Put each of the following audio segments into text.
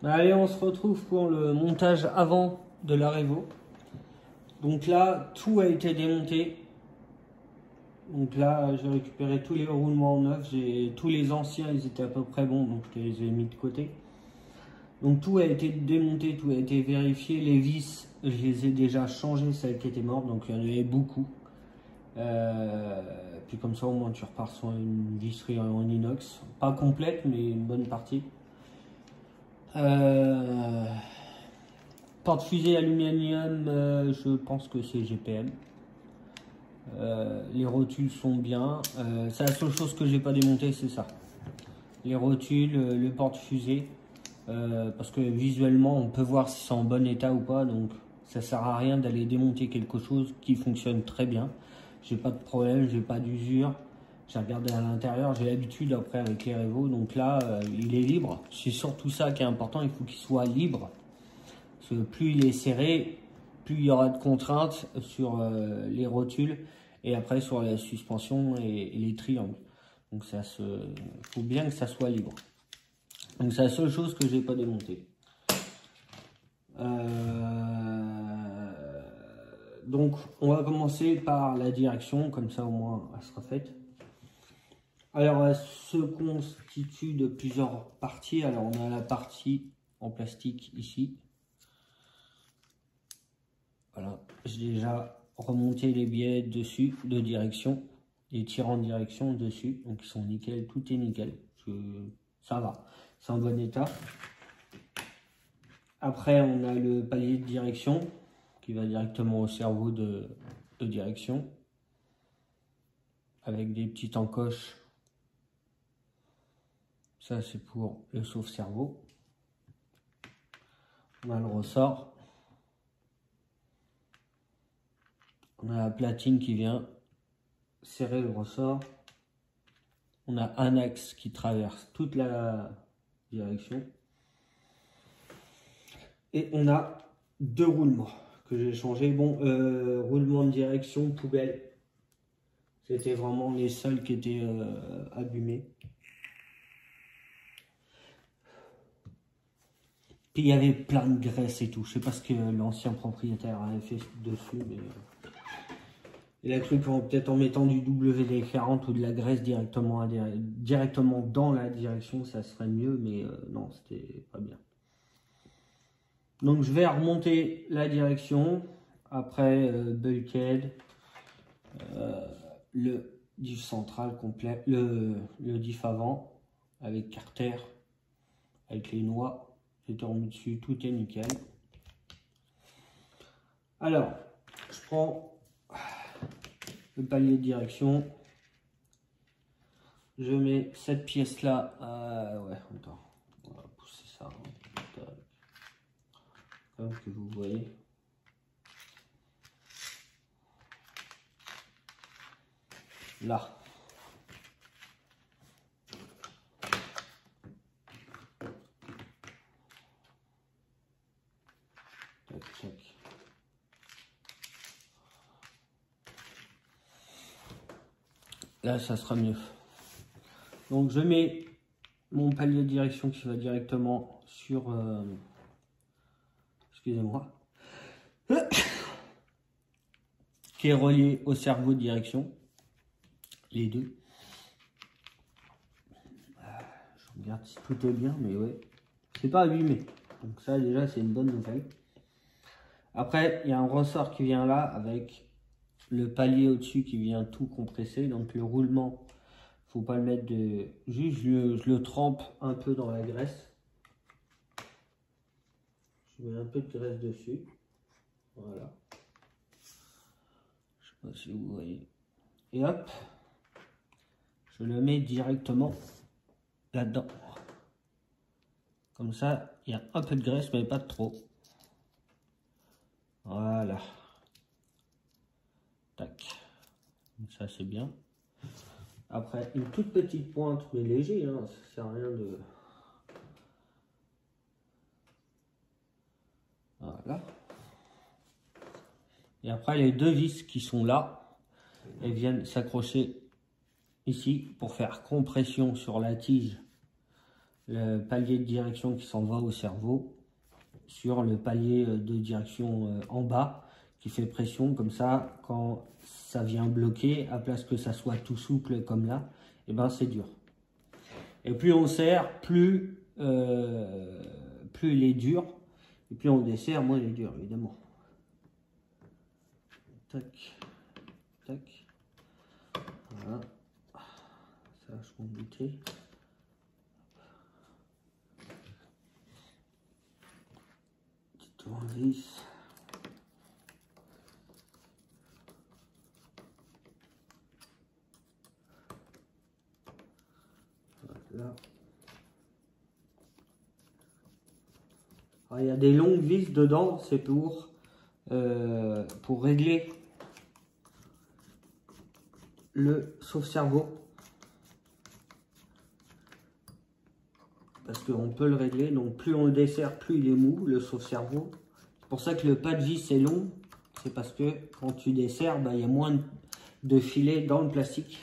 Allez, on se retrouve pour le montage avant de la Revo. Donc là, tout a été démonté. Donc là, j'ai récupéré tous les roulements neufs. Tous les anciens, ils étaient à peu près bons, donc je les ai mis de côté. Donc tout a été démonté, tout a été vérifié. Les vis, je les ai déjà changées, celles qui étaient mortes, donc il y en avait beaucoup. Puis comme ça, au moins, tu repars sur une visserie en inox. Pas complète, mais une bonne partie. Porte-fusée aluminium, je pense que c'est GPM. Les rotules sont bien. C'est la seule chose que j'ai pas démonté, c'est ça. Les rotules, le porte-fusée. Parce que visuellement, on peut voir si c'est en bon état ou pas. Donc, ça sert à rien d'aller démonter quelque chose qui fonctionne très bien. J'ai pas de problème, j'ai pas d'usure. J'ai regardé à l'intérieur, j'ai l'habitude après avec les Revo. Donc là, il est libre. C'est surtout ça qui est important, il faut qu'il soit libre. Parce que plus il est serré, plus il y aura de contraintes sur les rotules et après sur la suspension et les triangles. Donc ça faut bien que ça soit libre. Donc c'est la seule chose que j'ai pas démontée. Donc on va commencer par la direction, comme ça au moins elle sera faite. Alors elle se constitue de plusieurs parties. Alors on a la partie en plastique ici. Voilà, j'ai déjà remonté les biais dessus de direction, les tirants de direction dessus, donc ils sont nickel, tout est nickel, ça va, c'est en bon état. Après on a le palier de direction qui va directement au cerveau de direction, avec des petites encoches, ça c'est pour le sauve-cerveau. On a le ressort. On a la platine qui vient serrer le ressort. On a un axe qui traverse toute la direction. Et on a deux roulements que j'ai changé. Bon, roulement de direction, poubelle. C'était vraiment les seuls qui étaient abîmés. Puis il y avait plein de graisse et tout. Je sais pas ce que l'ancien propriétaire avait fait dessus, mais... Il a cru qu'en peut-être en mettant du WD-40 ou de la graisse directement dans la direction, ça serait mieux, mais non, c'était pas bien. Donc je vais remonter la direction, après bulkhead, le diff central complet, le diff avant, avec carter, avec les noix, j'ai tout remis dessus, tout est nickel. Alors, je prends le palier de direction, je mets cette pièce là, ouais, attends, on va pousser ça, comme que vous voyez. Là. Tac, tac. Là, ça sera mieux. Donc, je mets mon palier de direction qui va directement sur... excusez-moi. Qui est relié au cerveau de direction. Les deux. Je regarde si tout est bien, mais ouais. C'est pas abîmé. Donc ça, déjà, c'est une bonne nouvelle. Après, il y a un ressort qui vient là avec... le palier au-dessus qui vient tout compresser, donc le roulement, faut pas le mettre de... Juste, je le trempe un peu dans la graisse. Je mets un peu de graisse dessus. Voilà. Je sais pas si vous voyez. Et hop, je le mets directement là-dedans. Comme ça, il y a un peu de graisse, mais pas de trop. Voilà. Tac. Ça c'est bien. Après une toute petite pointe mais léger, hein, ça sert à rien de... Voilà. Et après les deux vis qui sont là, elles viennent s'accrocher ici pour faire compression sur la tige le palier de direction qui s'en va au cerveau sur le palier de direction en bas qui fait pression. Comme ça, quand ça vient bloquer, à place que ça soit tout souple comme là, et ben c'est dur. Et plus on serre, plus il est dur. Et plus on desserre, moins il est dur, évidemment. Tac, tac. Voilà. Ça, je m'en doutais. Petit tournevis. Voilà. Alors, il y a des longues vis dedans, c'est pour régler le sauve-cerveau. Parce qu'on peut le régler, donc plus on le dessert, plus il est mou, le sauve-cerveau. C'est pour ça que le pas de vis est long, c'est parce que quand tu desserres, bah, il y a moins de filets dans le plastique.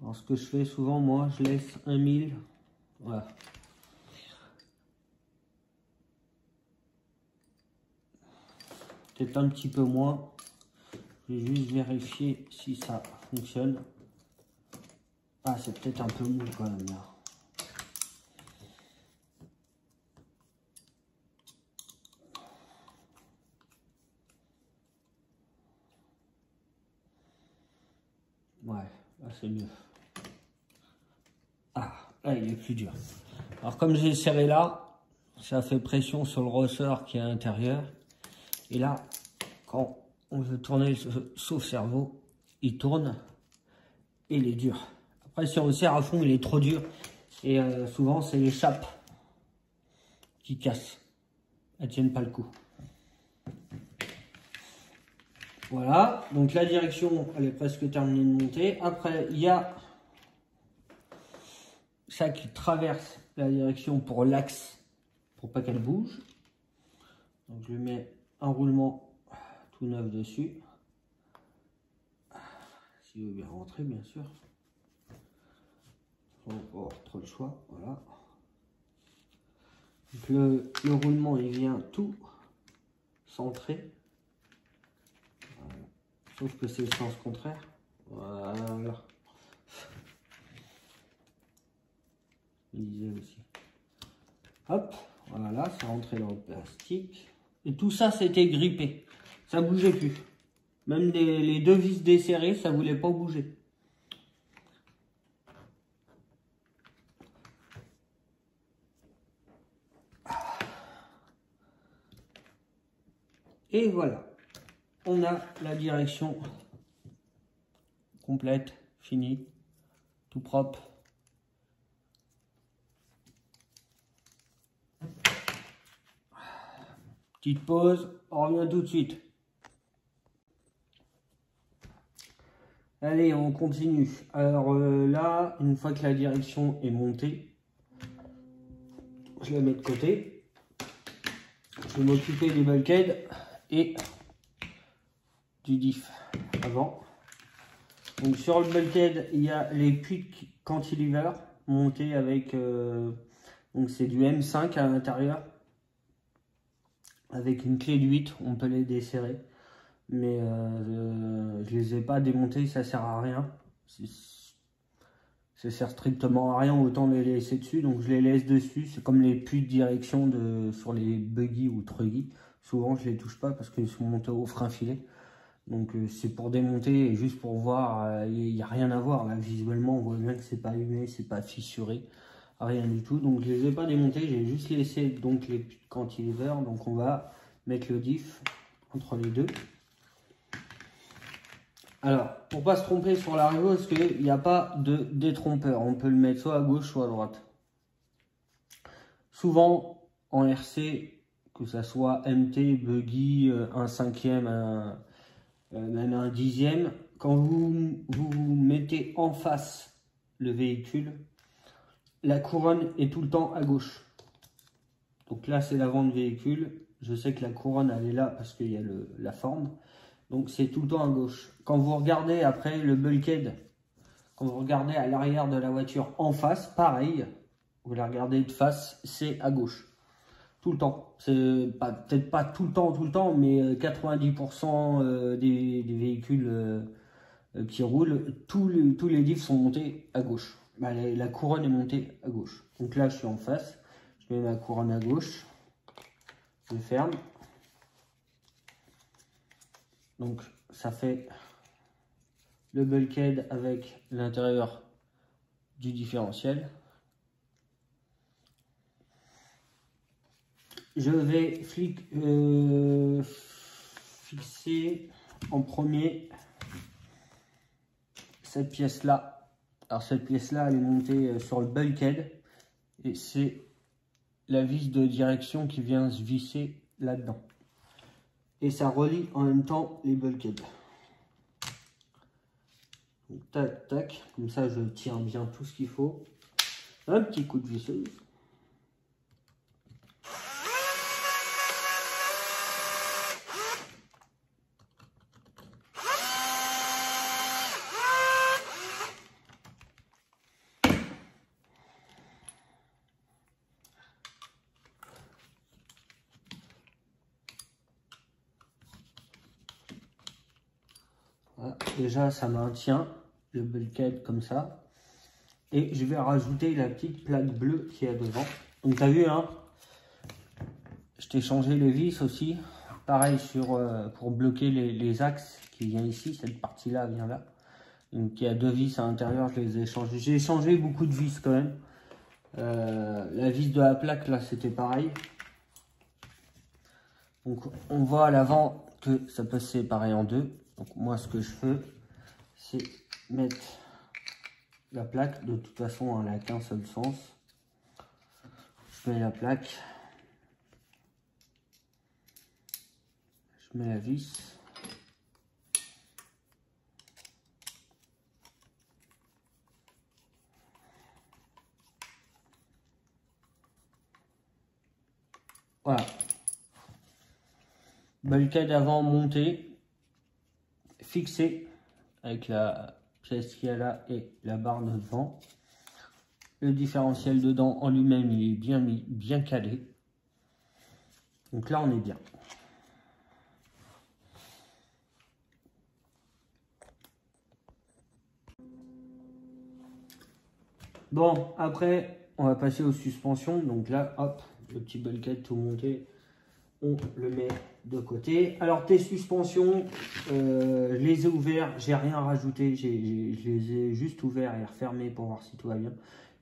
Alors ce que je fais souvent, moi, je laisse 1 mille. Voilà. Peut-être un petit peu moins. Je vais juste vérifier si ça fonctionne. Ah, c'est peut-être un peu mou quand même là. Ouais, là c'est mieux. Ah, là il est plus dur. Alors comme j'ai serré là, ça fait pression sur le ressort qui est à l'intérieur. Et là, quand on veut tourner le sauve-cerveau, il tourne et il est dur. Après, si on le serre à fond, il est trop dur. Et souvent, c'est les chappes qui cassent. Elles ne tiennent pas le coup. Voilà, donc la direction, elle est presque terminée de monter. Après, il y a ça qui traverse la direction pour l'axe, pour pas qu'elle bouge. Donc je mets un roulement tout neuf dessus. S'il veut bien rentrer, bien sûr. On va avoir trop le choix, voilà. Donc le roulement, il vient tout centré. Voilà. Sauf que c'est le sens contraire. Voilà. Je disais aussi. Hop, voilà, c'est rentré dans le plastique. Et tout ça, c'était grippé. Ça bougeait plus. Même les deux vis desserrées, ça voulait pas bouger. Et voilà. On a la direction complète, finie, tout propre. Petite pause, on revient tout de suite. Allez, on continue. Alors là, une fois que la direction est montée, je la mets de côté. Je vais m'occuper du bulkhead et du diff avant. Donc sur le bulkhead, il y a les puits cantilever montés avec, donc c'est du M5 à l'intérieur. Avec une clé de 8, on peut les desserrer. Mais je les ai pas démontés, ça sert à rien. Ça sert strictement à rien, autant les laisser dessus. Donc je les laisse dessus. C'est comme les puits de direction sur les buggy ou truggy. Souvent je les touche pas parce qu'ils sont montés au frein filet. Donc c'est pour démonter et juste pour voir. Il n'y a rien à voir. Là, visuellement, on voit bien que c'est pas humé, c'est pas fissuré. Rien du tout. Donc je les ai pas démontés. J'ai juste laissé donc les puits de cantilever. Donc on va mettre le diff entre les deux. Alors, pour pas se tromper sur la réseau, parce qu'il n'y a pas de détrompeur. On peut le mettre soit à gauche, soit à droite. Souvent, en RC, que ça soit MT, buggy, un cinquième, même un dixième, quand vous mettez en face le véhicule, la couronne est tout le temps à gauche. Donc là, c'est l'avant de véhicule. Je sais que la couronne, elle est là parce qu'il y a la forme. Donc c'est tout le temps à gauche. Quand vous regardez après le bulkhead, quand vous regardez à l'arrière de la voiture en face, pareil, vous la regardez de face, c'est à gauche. Tout le temps. C'est peut-être pas tout le temps, mais 90% des véhicules qui roulent, tous les livres sont montés à gauche. Bah, la couronne est montée à gauche. Donc là, je suis en face. Je mets ma couronne à gauche. Je ferme. Donc ça fait le bulkhead avec l'intérieur du différentiel. Je vais fixer en premier cette pièce là. Alors cette pièce là, elle est montée sur le bulkhead et c'est la vis de direction qui vient se visser là-dedans. Et ça relie en même temps les bulkheads. Donc, tac, tac, comme ça je tiens bien tout ce qu'il faut. Un petit coup de visseuse. Voilà. Déjà ça maintient le bulkhead comme ça. Et je vais rajouter la petite plaque bleue qui est devant. Donc tu as vu, hein, je t'ai changé les vis aussi. Pareil pour bloquer les axes qui viennent ici. Cette partie-là vient là. Donc il y a deux vis à l'intérieur, je les ai changées. J'ai changé beaucoup de vis quand même. La vis de la plaque là c'était pareil. Donc on voit à l'avant que ça peut se séparer en deux. Donc moi ce que je fais c'est mettre la plaque. De toute façon elle n'a qu'un seul sens. Je mets la plaque. Je mets la vis. Voilà. Bulkhead avant monté, fixé avec la pièce qu'il y a là et la barre de devant. Le différentiel dedans en lui-même il est bien mis, bien calé. Donc là on est bien. Bon, après on va passer aux suspensions. Donc là, hop, le petit bulkhead tout monté, on le met de côté. Alors tes suspensions, je les ai ouverts, j'ai rien rajouté, je les ai juste ouverts et refermés pour voir si tout va bien.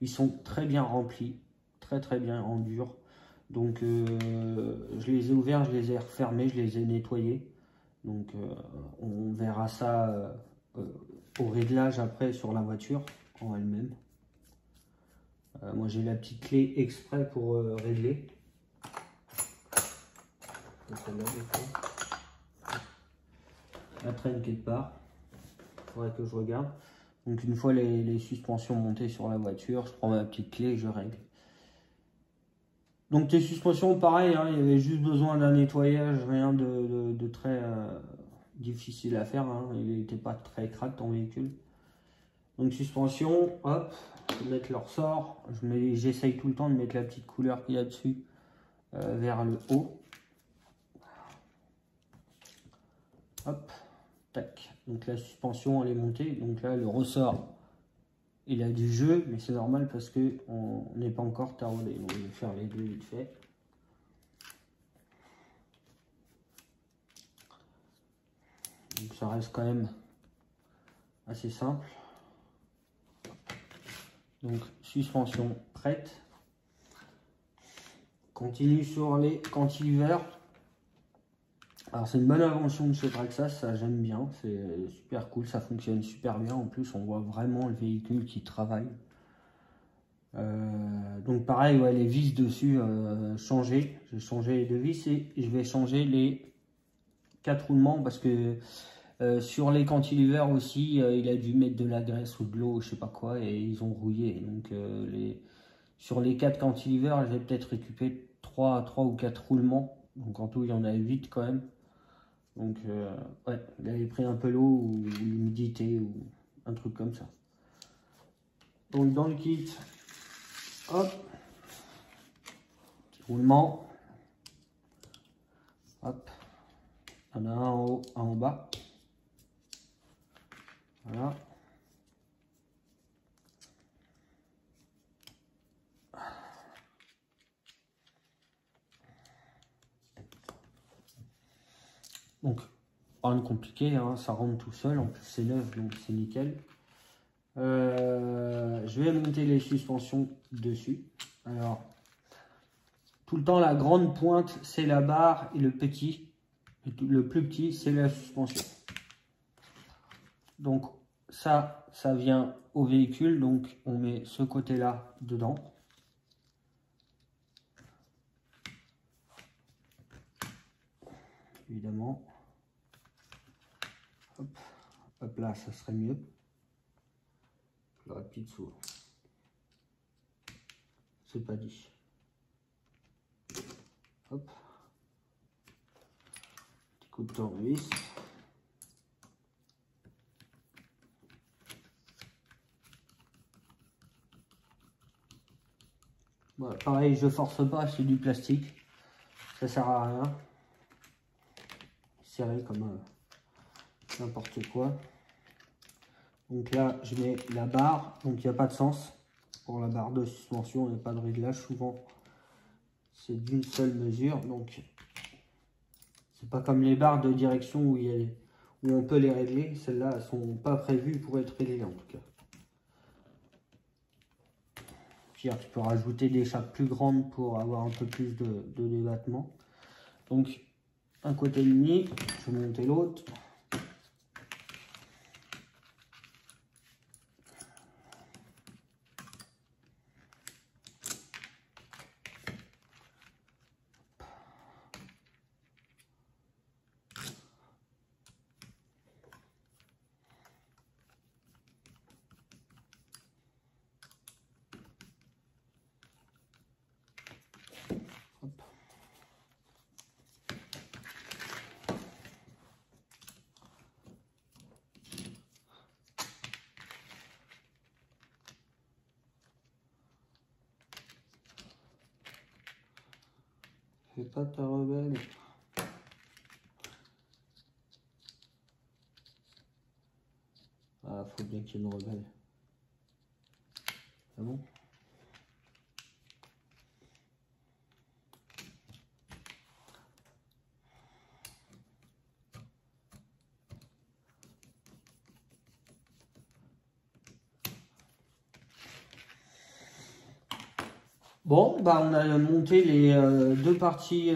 Ils sont très bien remplis, très bien en dur. Donc je les ai ouverts, je les ai refermés, je les ai nettoyés. Donc on verra ça au réglage après sur la voiture en elle-même. Moi j'ai la petite clé exprès pour régler. La traîne quelque part. Il faudrait que je regarde. Donc une fois les suspensions montées sur la voiture, je prends ma petite clé et je règle. Donc tes suspensions, pareil, hein, il y avait juste besoin d'un nettoyage, rien de très difficile à faire. Hein, il n'était pas très crade ton véhicule. Donc suspension, hop, je vais mettre le ressort. J'essaye tout le temps de mettre la petite couleur qu'il y a dessus vers le haut. Hop, tac. Donc la suspension elle est montée. Donc là le ressort il a du jeu, mais c'est normal parce que on n'est pas encore taraudé. Donc je vais faire les deux vite fait. Donc ça reste quand même assez simple. Donc suspension prête. Continue sur les cantilevers. Alors c'est une bonne invention de chez Traxxas, ça j'aime bien, c'est super cool, ça fonctionne super bien. En plus on voit vraiment le véhicule qui travaille. Donc pareil, ouais, les vis dessus changées. J'ai changé les deux vis et je vais changer les 4 roulements parce que sur les cantilevers aussi il a dû mettre de la graisse ou de l'eau, je sais pas quoi, et ils ont rouillé. Donc Sur les 4 cantilevers, j'ai peut-être récupéré 3 ou 4 roulements. Donc en tout, il y en a 8 quand même. Donc ouais, il avait pris un peu l'eau ou l'humidité ou un truc comme ça. Donc dans le kit, hop, petit roulement. Hop, il y en a un en haut, un en bas. Voilà. Donc, rien de compliqué, hein, ça rentre tout seul, en plus c'est neuf, donc c'est nickel. Je vais monter les suspensions dessus. Alors, tout le temps, la grande pointe, c'est la barre, et le plus petit, c'est la suspension. Donc, ça vient au véhicule, donc on met ce côté-là dedans. Évidemment. Hop, hop là, ça serait mieux. La petite sourde. C'est pas dit. Hop. Petit coup de tournevis. Voilà, pareil, je force pas, c'est du plastique. Ça sert à rien. Serré comme n'importe quoi. Donc là, je mets la barre. Donc il n'y a pas de sens. Pour la barre de suspension, il n'y a pas de réglage. Souvent, c'est d'une seule mesure. Donc, c'est pas comme les barres de direction où on peut les régler. Celles-là, elles sont pas prévues pour être réglées en tout cas. Puis, tu peux rajouter des chapeaux plus grandes pour avoir un peu plus de débattement. Donc, un côté uni, je vais monter l'autre. Fais pas ta rebelle. Ah, faut bien qu'il y ait une rebelle. C'est bon? Bon, bah on a monté les deux parties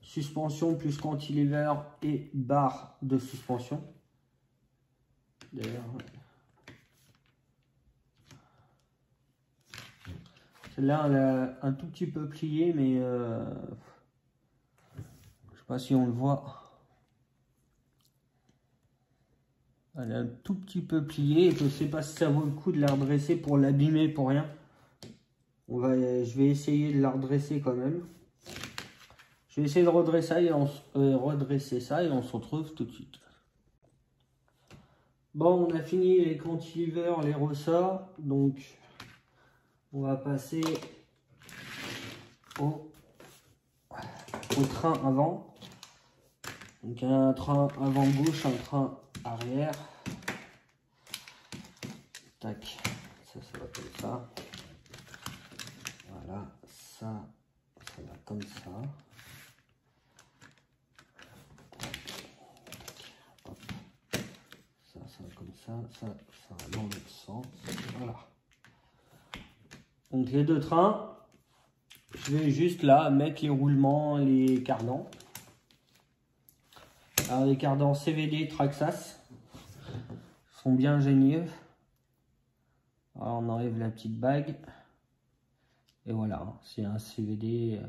suspension plus cantilever et barre de suspension. D'ailleurs, celle-là, elle a un tout petit peu plié, mais je sais pas si on le voit. Elle est un tout petit peu pliée. Je ne sais pas si ça vaut le coup de la redresser pour l'abîmer pour rien. Je vais essayer de la redresser quand même. Je vais essayer de redresser ça et on se retrouve tout de suite. Bon, on a fini les cantilevers, les ressorts. Donc, on va passer au train avant. Donc, un train avant gauche, un train arrière. Tac, ça va comme ça. Voilà, ça va comme ça. Hop. Ça va comme ça va dans l'autre sens. Voilà. Donc les deux trains, je vais juste là mettre les roulements, les cardans. Alors les cardans CVD Traxxas sont bien ingénieux. Alors on enlève la petite bague. Et voilà, c'est un CVD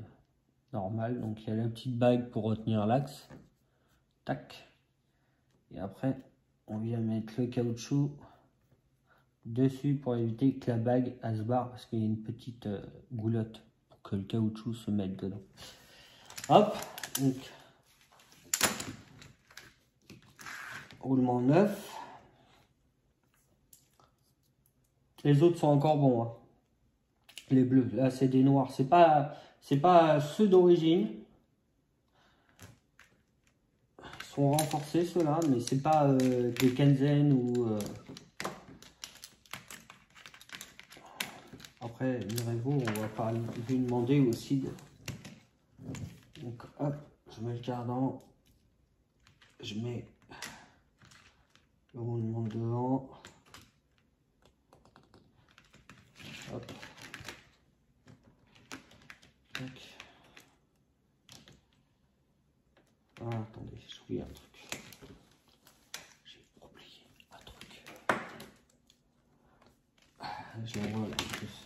normal. Donc il y a la petite bague pour retenir l'axe. Tac. Et après, on vient mettre le caoutchouc dessus pour éviter que la bague elle se barre parce qu'il y a une petite goulotte pour que le caoutchouc se mette dedans. Hop, donc roulement neuf. Les autres sont encore bons, hein. Les bleus, là c'est des noirs, c'est pas ceux d'origine. Ils sont renforcés ceux-là, mais c'est pas des Kenzen ou après Mirevo, on va pas lui demander aussi de... Donc hop, je mets le cardan, je mets le roulement devant, hop, tac. Ah, attendez, j'ai oublié un truc, j'ai oublié un truc, je l'envoie là en plus.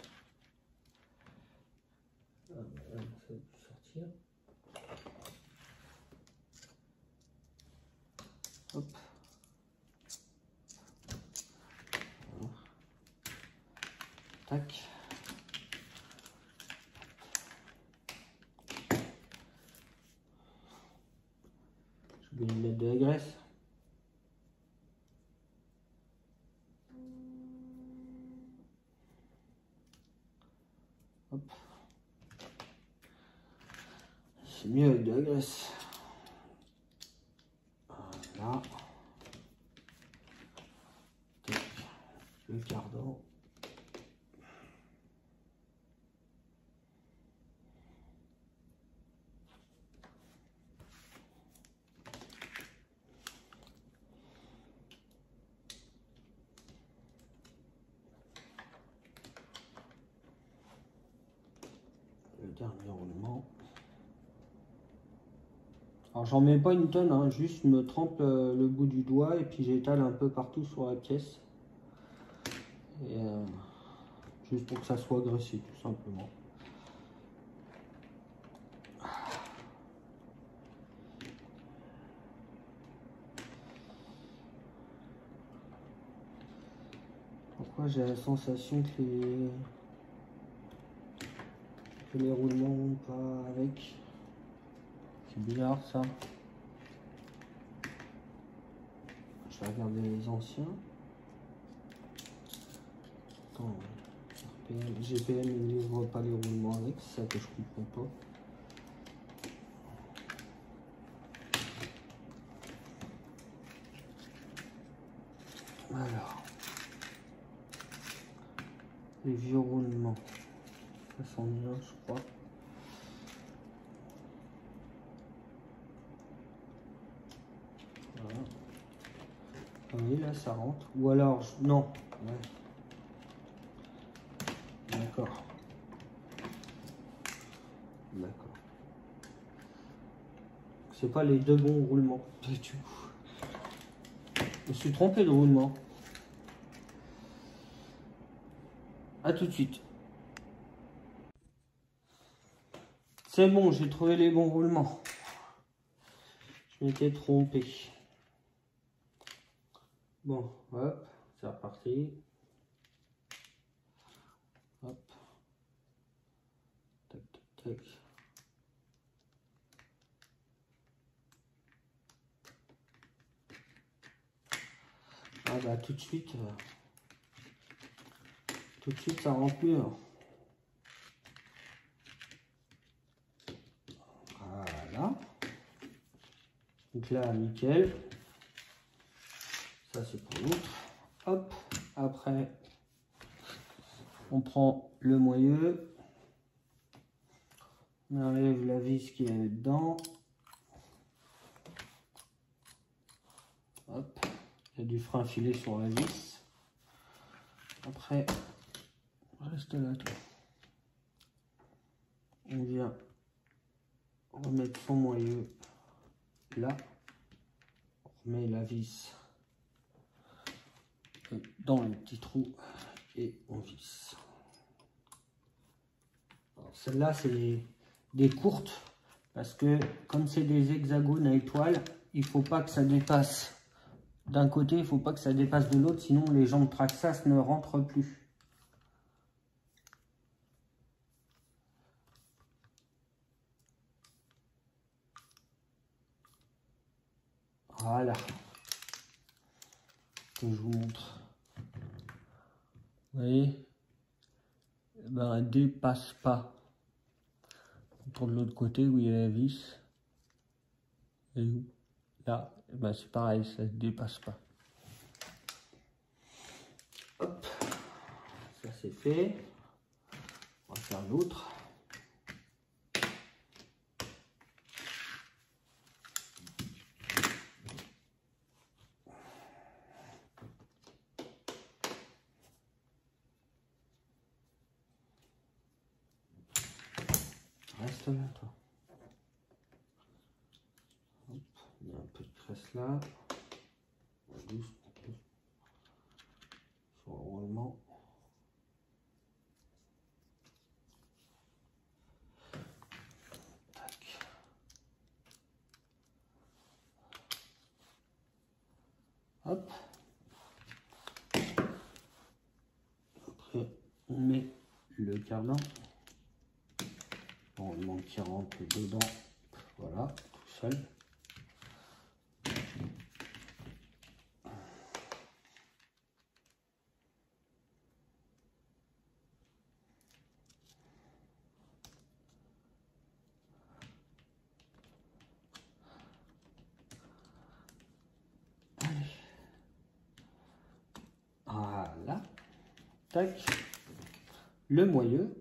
Ah, ça va sortir. Hop. Voilà. Tac. Je vais mettre de la graisse. Hop. C'est mieux avec de la graisse. Voilà. Tac. Le cardan. Le dernier roulement. Alors j'en mets pas une tonne, hein, juste je me trempe le bout du doigt et puis j'étale un peu partout sur la pièce. Et, juste pour que ça soit graissé tout simplement. Pourquoi j'ai la sensation que les roulements vont pas avec? C'est bizarre ça. Je vais regarder les anciens. Attends, GPM ne livre pas les roulements avec, c'est ça que je comprends pas. Alors, les vieux roulements, ça sent bien, je crois. Voilà. Ah oui, là ça rentre. Ou alors, non. Ouais. D'accord. D'accord. C'est pas les deux bons roulements du tout. Je me suis trompé de roulement. A tout de suite. C'est bon, j'ai trouvé les bons roulements. Je m'étais trompé. Bon, hop, c'est reparti. Hop. Tac, tac, tac. Ah bah tout de suite ça rentre mieux. Voilà. Donc là, nickel. Ça c'est pour l'autre. Hop. Après, on prend le moyeu. On enlève la vis qui est dedans. Hop. Il y a du frein filé sur la vis. Après, reste là. On vient remettre son moyeu là. On remet la vis dans le petit trou et on visse. Celle-là, c'est des courtes parce que comme c'est des hexagones à étoiles, il faut pas que ça dépasse d'un côté, il ne faut pas que ça dépasse de l'autre, sinon les jambes Traxxas ne rentrent plus. Voilà. Que je vous montre. Vous voyez? Ben, elle ne dépasse pas. On tourne de l'autre côté où il y a la vis. Et où? Là, ben, c'est pareil, ça ne dépasse pas. Hop. Ça c'est fait. On va faire l'autre. Reste là, toi. Hop, il y a un peu de graisse là. Juste sur le roulement. Tac. Hop. Après, on met le cardan. Roulement qui rentre dedans. Voilà, tout seul. Voilà. Tac. Le moyeu.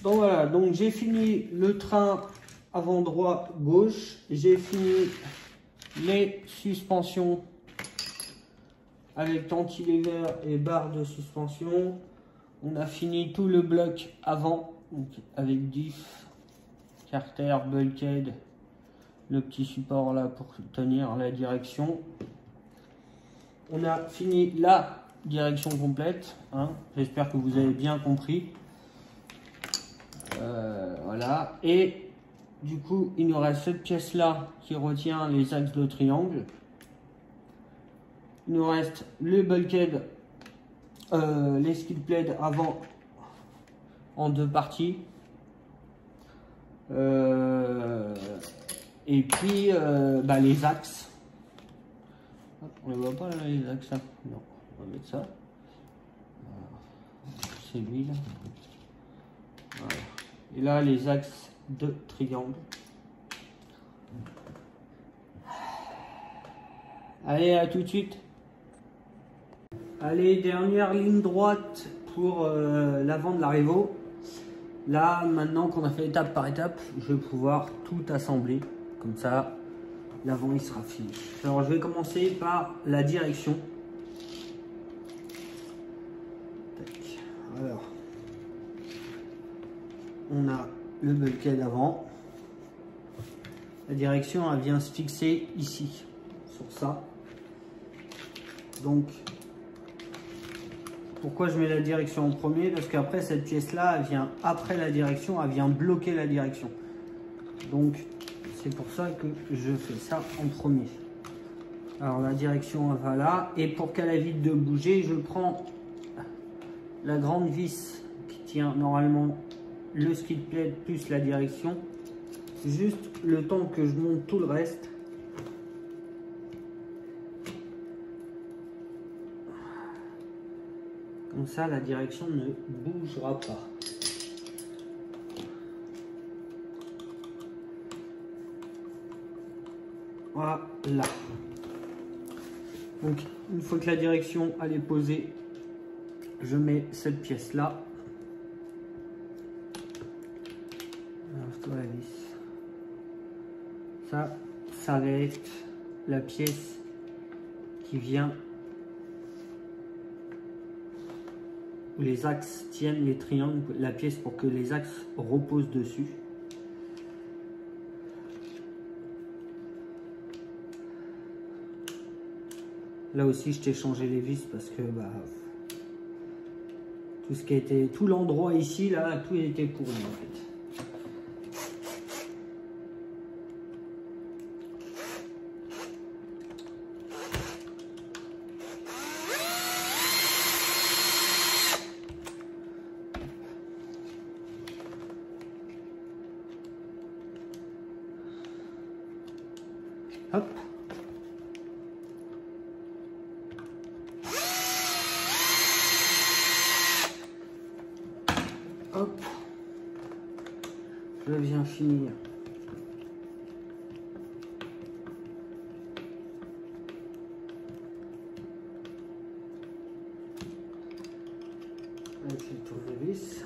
Donc voilà, donc j'ai fini le train avant droit gauche, j'ai fini les suspensions avec cantilever et barre de suspension. On a fini tout le bloc avant, donc avec diff, carter, bulkhead, le petit support là pour tenir la direction. On a fini la direction complète, hein. J'espère que vous avez bien compris. Voilà, et du coup il nous reste cette pièce là qui retient les axes de triangle. Il nous reste le bulkhead, les skid plates avant en deux parties, et puis les axes. On les voit pas là, les axes là. Non, on va mettre ça. C'est lui là. Voilà. Et là, les axes de triangle. Allez, à tout de suite. Allez, dernière ligne droite pour l'avant de la Revo. Là, maintenant qu'on a fait étape par étape, je vais pouvoir tout assembler. Comme ça, l'avant, il sera fini. Alors, je vais commencer par la direction. Tac. Alors. On a le bulkhead avant. La direction, elle vient se fixer ici, sur ça. Donc, pourquoi je mets la direction en premier? Parce qu'après, cette pièce-là, elle vient après la direction, elle vient bloquer la direction. Donc, c'est pour ça que je fais ça en premier. Alors, la direction, elle va là. Et pour qu'elle évite de bouger, je prends la grande vis qui tient normalement le skid plate plus la direction, juste le temps que je monte tout le reste. Comme ça, la direction ne bougera pas. Voilà. Donc, une fois que la direction elle est posée, je mets cette pièce là. La vis. Ça va être la pièce qui vient où les axes tiennent les triangles, la pièce pour que les axes reposent dessus. Là aussi, je t'ai changé les vis parce que tout ce qui a été, tout l'endroit ici, là, tout était pourri en fait. Hop. Hop. Je viens finir. Avec les tournevis.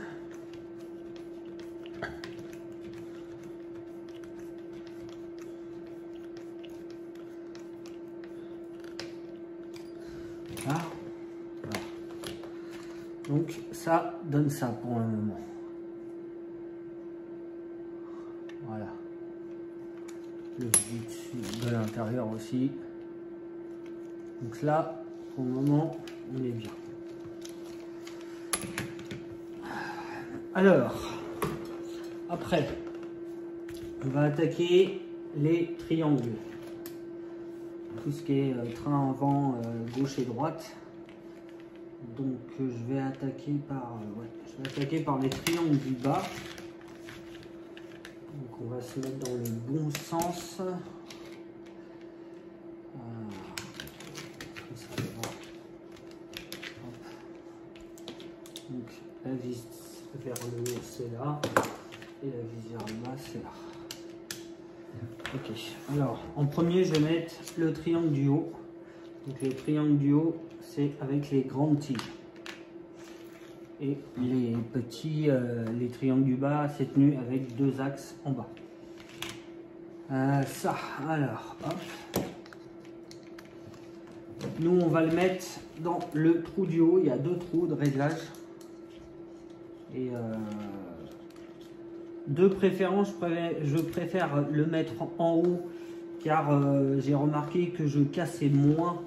Voilà. Donc ça donne ça pour le moment. Voilà. Le vide dessus de l'intérieur aussi. Donc là, pour le moment, on est bien. Alors, après, on va attaquer les triangles. Tout ce qui est train avant, gauche et droite. Donc je vais attaquer par les triangles du bas. Donc on va se mettre dans le bon sens. Donc la vis vers le haut c'est là et la vis vers le bas c'est là. Ok, alors en premier je vais mettre le triangle du haut. Donc le triangle du haut c'est avec les grandes tiges. Et les petits, les triangles du bas c'est tenu avec deux axes en bas. Ça, alors hop. Nous on va le mettre dans le trou du haut, il y a deux trous de réglage. Et de préférence, je préfère le mettre en haut car j'ai remarqué que je cassais moins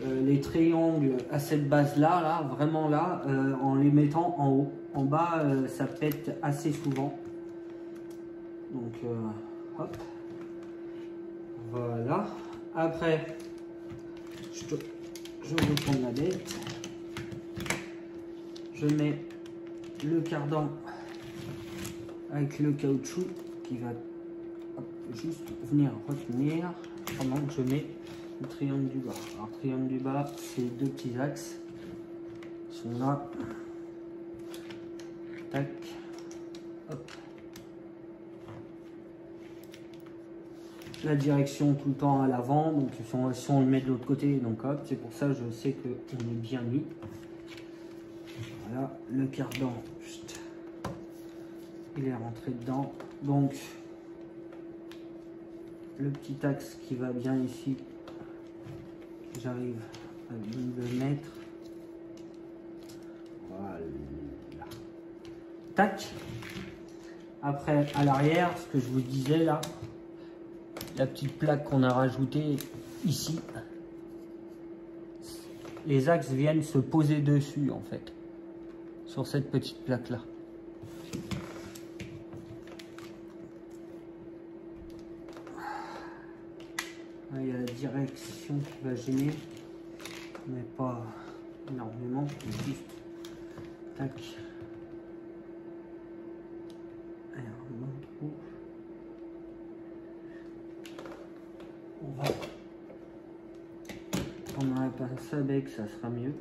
les triangles à cette base là, vraiment là, en les mettant en haut. En bas, ça pète assez souvent. Donc, hop. Voilà. Après, je retourne la bête. Je mets le cardan avec le caoutchouc qui va juste venir retenir pendant que je mets le triangle du bas. Alors triangle du bas, c'est deux petits axes. Ils sont là. Tac. Hop. La direction tout le temps à l'avant, donc si on le met de l'autre côté, donc hop, c'est pour ça que je sais qu'on est bien mis. Voilà, le cardan, il est rentré dedans. Donc, le petit axe qui va bien ici, j'arrive à le mettre. Voilà. Tac. Après, à l'arrière, ce que je vous disais là, la petite plaque qu'on a rajoutée ici, les axes viennent se poser dessus en fait, sur cette petite plaque là. Là, il y a la direction qui va gêner, mais pas énormément, juste tac. Et un autre trou. On va prendre un pince à bec, ça sera mieux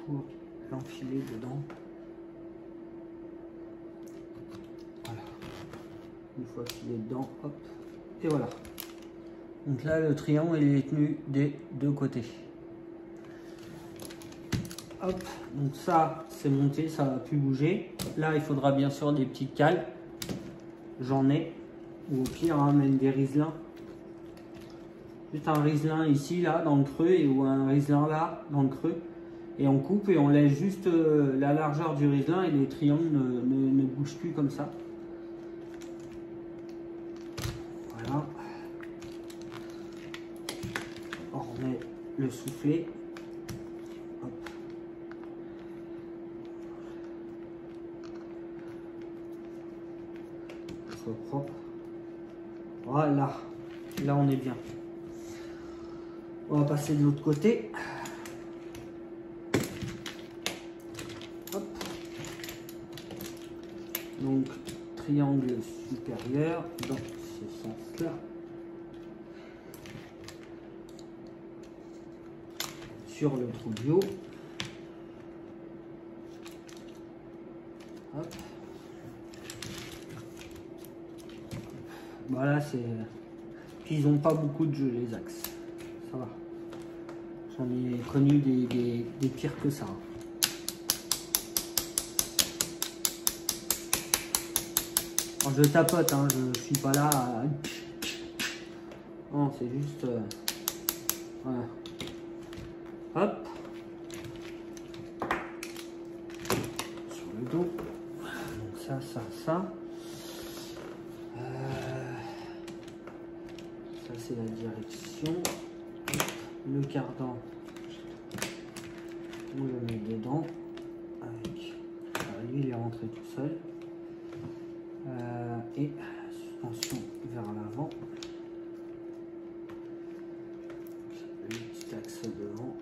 pour l'enfiler dedans. Voilà. Une fois qu'il est dedans, hop, et voilà. Donc là, le triangle il est tenu des deux côtés. Hop, donc ça c'est monté, ça va plus bouger. Là, il faudra bien sûr des petites cales. J'en ai. ou au pire hein, même des riselins. Juste un riselin ici là dans le creux ou un riselin là dans le creux. Et on coupe et on laisse juste la largeur du riselin et les triangles ne bougent plus comme ça. Voilà. On remet le soufflet. Hop. Soit propre. Voilà. Là on est bien. On va passer de l'autre côté. Hop. Donc triangle supérieur dans ce sens-là. Sur le trou du haut. Hop. Voilà, c'est. Puis ils n'ont pas beaucoup de jeu les axes. Ça va. J'en ai connu des pires que ça. Alors, je tapote, hein, je suis pas là. Non, c'est juste. Voilà. Hop. Sur le dos. Donc ça. Ça c'est la direction. Hop. Le cardan, on le met dedans. Avec. Alors, lui il est rentré tout seul. Et suspension vers l'avant. Le petit axe devant.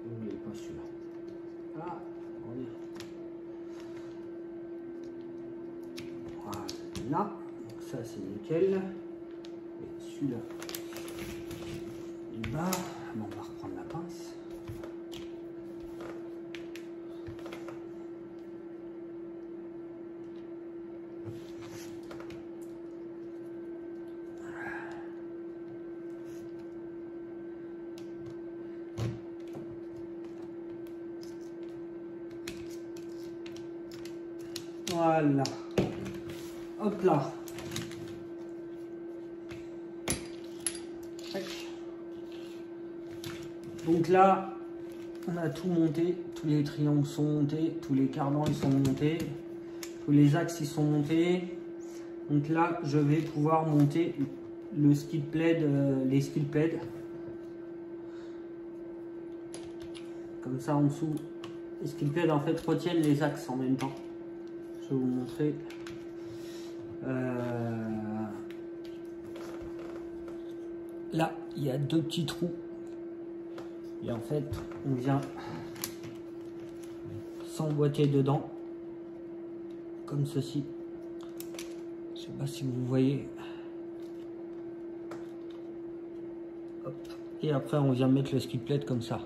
N'oubliez pas celui-là. Ah, voilà. Donc ça c'est nickel. Et celui-là, il va. Bon, on va reprendre la pince. Voilà. Hop là. Donc là, on a tout monté. Tous les triangles sont montés. Tous les cardans ils sont montés. Tous les axes ils sont montés. Donc là, je vais pouvoir monter le skid plate, les skid plates. Comme ça en dessous. Les skid plates en fait retiennent les axes en même temps. Je vais vous montrer. Là, il y a deux petits trous. Et en fait, on vient s'emboîter dedans. Comme ceci. Je ne sais pas si vous voyez. Hop. Et après, on vient mettre le skid plate comme ça.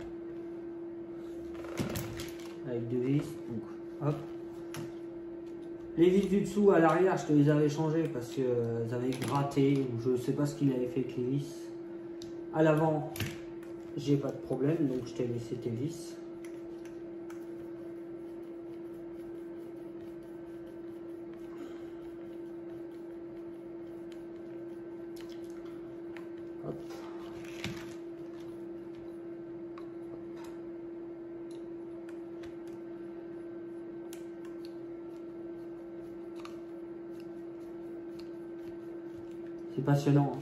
Avec deux vis. Donc, hop. Les vis du dessous à l'arrière, je te les avais changées parce qu'elles avaient gratté ou je ne sais pas ce qu'il avait fait avec les vis. À l'avant, j'ai pas de problème, donc je t'ai laissé tes vis. Hop. C'est passionnant.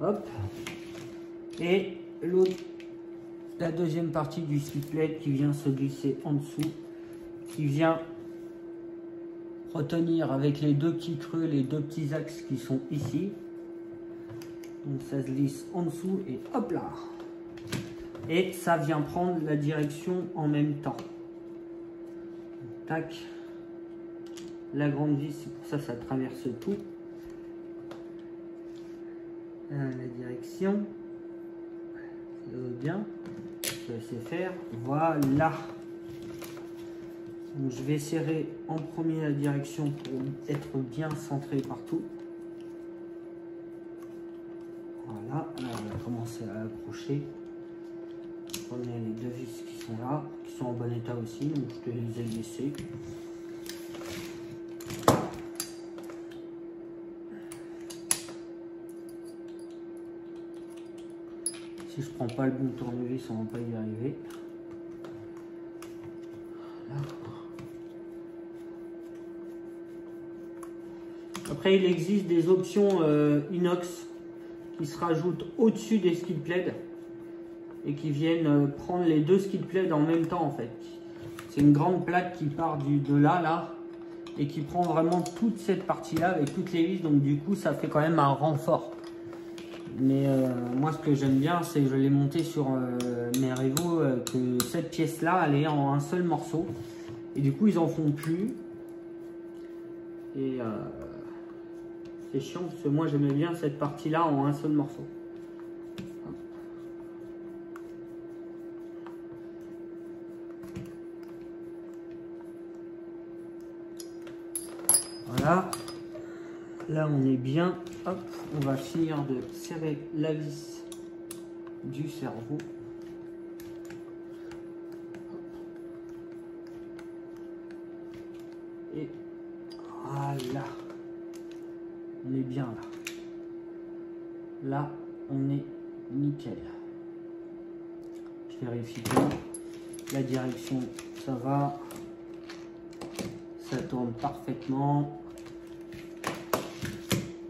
Hop. Et l'autre, la deuxième partie du skid plate qui vient se glisser en dessous, qui vient retenir avec les deux petits creux, les deux petits axes qui sont ici. Donc ça se glisse en dessous et hop là. Et ça vient prendre la direction en même temps. Tac. La grande vis, c'est pour ça que ça traverse tout. La direction. Ça va bien. Je vais laisser faire. Voilà. Donc je vais serrer en premier la direction pour être bien centré partout. Voilà. Là, on va commencer à accrocher. J'en ai les deux vis qui sont là, qui sont en bon état aussi, donc je te les ai laissés. Si je prends pas le bon tournevis, on va pas y arriver. Là. Après, il existe des options inox qui se rajoutent au-dessus des skid plates et qui viennent prendre les deux skid plates en même temps en fait. C'est une grande plaque qui part de là et qui prend vraiment toute cette partie-là avec toutes les vis, donc du coup ça fait quand même un renfort. Mais moi ce que j'aime bien, c'est que je l'ai monté sur mes Revo, que cette pièce-là elle est en un seul morceau et du coup ils en font plus. Et c'est chiant parce que moi j'aimais bien cette partie-là en un seul morceau. Voilà, là on est bien. Hop, on va finir de serrer la vis du cerveau. Et voilà, on est bien là. Là, on est nickel. Je vérifie bien. La direction, ça va. Ça tourne parfaitement.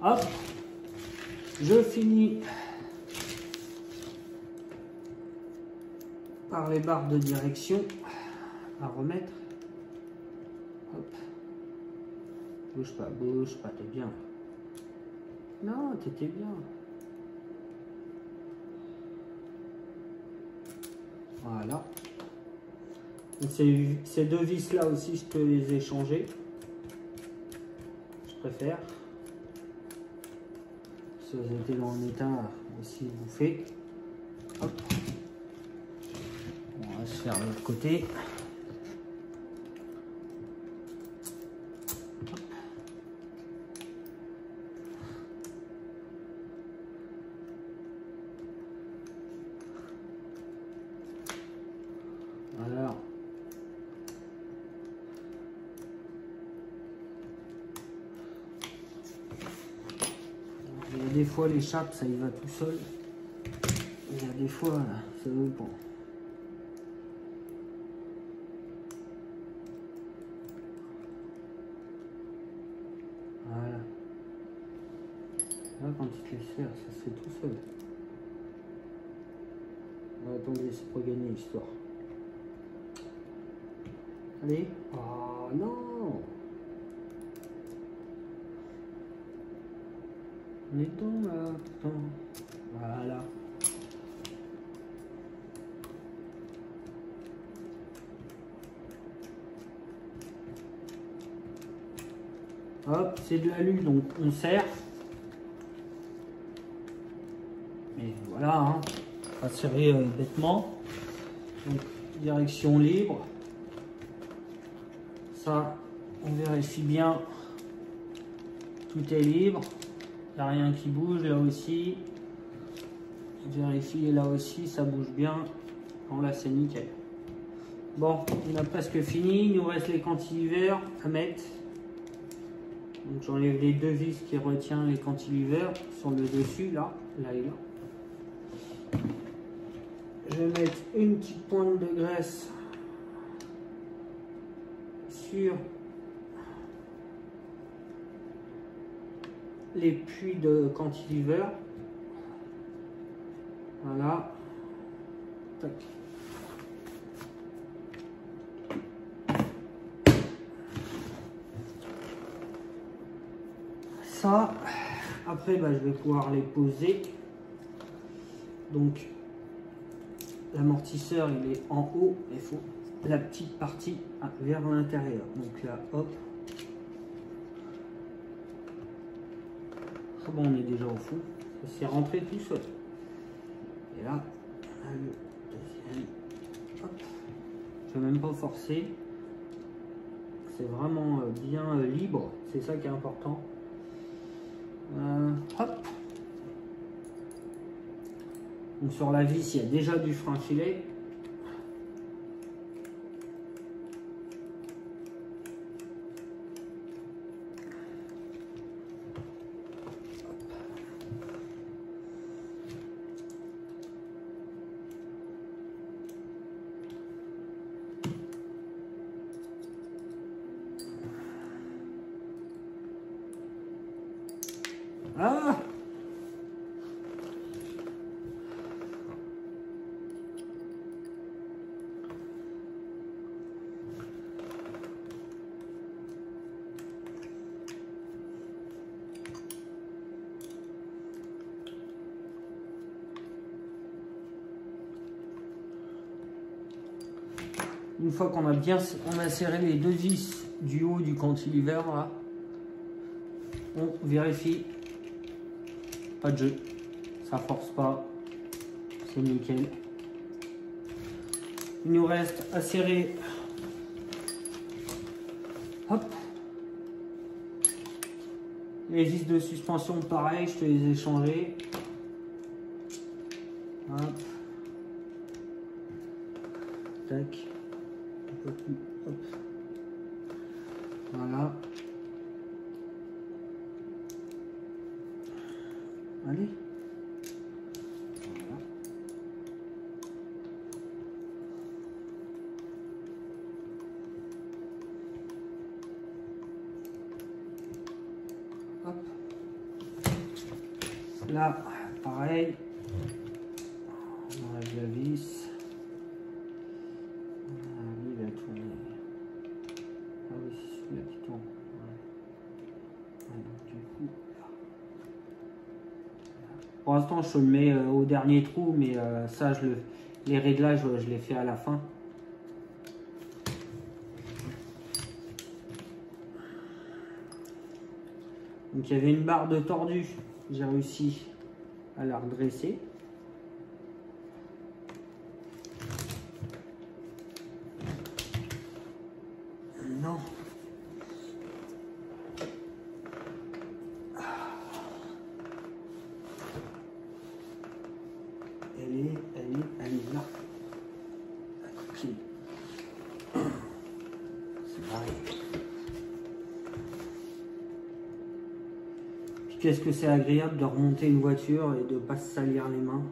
Hop, je finis par les barres de direction à remettre. Hop. Bouge pas, t'es bien. Non, t'étais bien. Voilà. Ces deux vis là aussi, je peux les échanger. Je préfère. Si elles étaient dans un état aussi bouffé. Hop. On va se faire l'autre côté. Hop. Alors. Il y a des fois l'échappe ça y va tout seul. Il y a des fois ça veut pas. Voilà. Là quand tu te laisses faire, ça se fait tout seul. Ah, attendez, c'est pas gagné l'histoire. Allez. Oh non. On est dedans là, putain. Voilà. Hop, c'est de l'alu, donc on serre. Et voilà, hein. On va serrer bêtement. Donc, direction libre. Ça, on vérifie bien. Tout est libre. Il n'y a rien qui bouge là aussi. Vérifier là aussi, ça bouge bien. Bon, là, c'est nickel. Bon, on a presque fini. Il nous reste les cantilevers à mettre. Donc, j'enlève les deux vis qui retient les cantilevers sur le dessus, là et là. Je vais mettre une petite pointe de graisse sur les puits de cantilever. Voilà. Tac. Ça, après bah, je vais pouvoir les poser. Donc l'amortisseur il est en haut, il faut la petite partie vers l'intérieur. Donc là, hop. Ah bon, on est déjà au fond. Ça s'est rentré tout seul. Et là, on a le deuxième. Hop. Je ne vais même pas forcer. C'est vraiment bien libre. C'est ça qui est important. Hop. Donc sur la vis, il y a déjà du frein filet. Ah! Une fois qu'on a bien serré les deux vis du haut du cantilever là, on vérifie. Pas de jeu, ça force pas, c'est nickel. Il nous reste à serrer. Hop. Les vis de suspension, pareil, je te les ai changées. Hop. Tac. Un peu plus. Hop. Voilà. Allez. Voilà. Hop. Là, pareil. On enlève la vis. Lui, il a tourné. Ah oui, c'est celui-là qui tourne. Ouais. Ouais, donc, du coup. Pour l'instant, je le mets au dernier trou, mais ça, les réglages, je les fais à la fin. Donc, il y avait une barre de tordu. J'ai réussi à la redresser. Non. Elle est là. Ok. C'est pareil. Puis qu'est-ce que c'est agréable de remonter une voiture et de ne pas se salir les mains.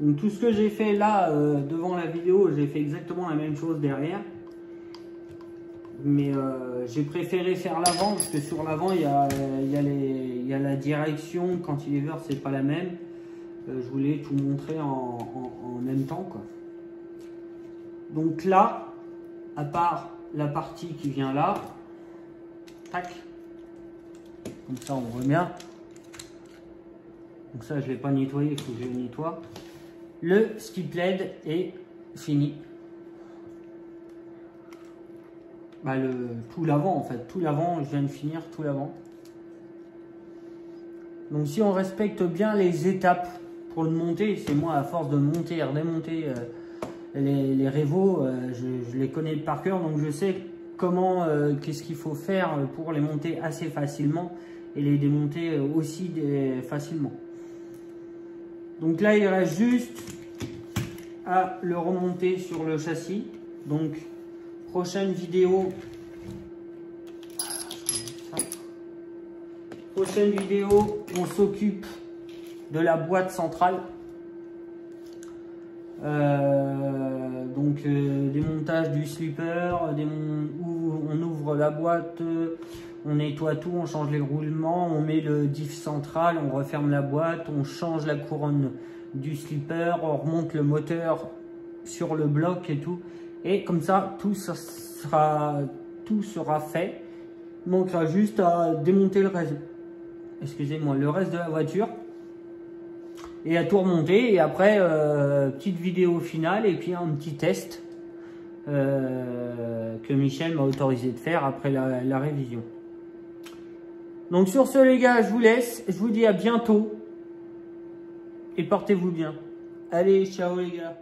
Donc tout ce que j'ai fait là devant la vidéo, j'ai fait exactement la même chose derrière. Mais j'ai préféré faire l'avant parce que sur l'avant il y a la direction, cantilever c'est pas la même. Je voulais tout montrer en même temps quoi. Donc là, à part la partie qui vient là, tac, comme ça on voit bien. Donc ça je l'ai pas nettoyé, il faut que je le nettoie. Le skip LED est fini. Bah tout l'avant en fait, tout l'avant, je viens de finir tout l'avant. Donc si on respecte bien les étapes pour le monter, c'est moi à force de monter et redémonter les révos, je les connais par cœur, donc je sais comment, qu'est-ce qu'il faut faire pour les monter assez facilement et les démonter aussi facilement. Donc là il reste juste à le remonter sur le châssis. Donc prochaine vidéo, on s'occupe de la boîte centrale. Donc démontage du slipper, où on ouvre la boîte, on nettoie tout, on change les roulements, on met le diff central, on referme la boîte, on change la couronne du slipper, on remonte le moteur sur le bloc et tout. Et comme ça, tout sera fait. Il manquera juste à démonter le reste. Excusez-moi, le reste de la voiture. Et à tout remonter. Et après, petite vidéo finale et puis un petit test que Michel m'a autorisé de faire après la révision. Donc sur ce les gars, je vous laisse. Je vous dis à bientôt. Et portez-vous bien. Allez, ciao les gars.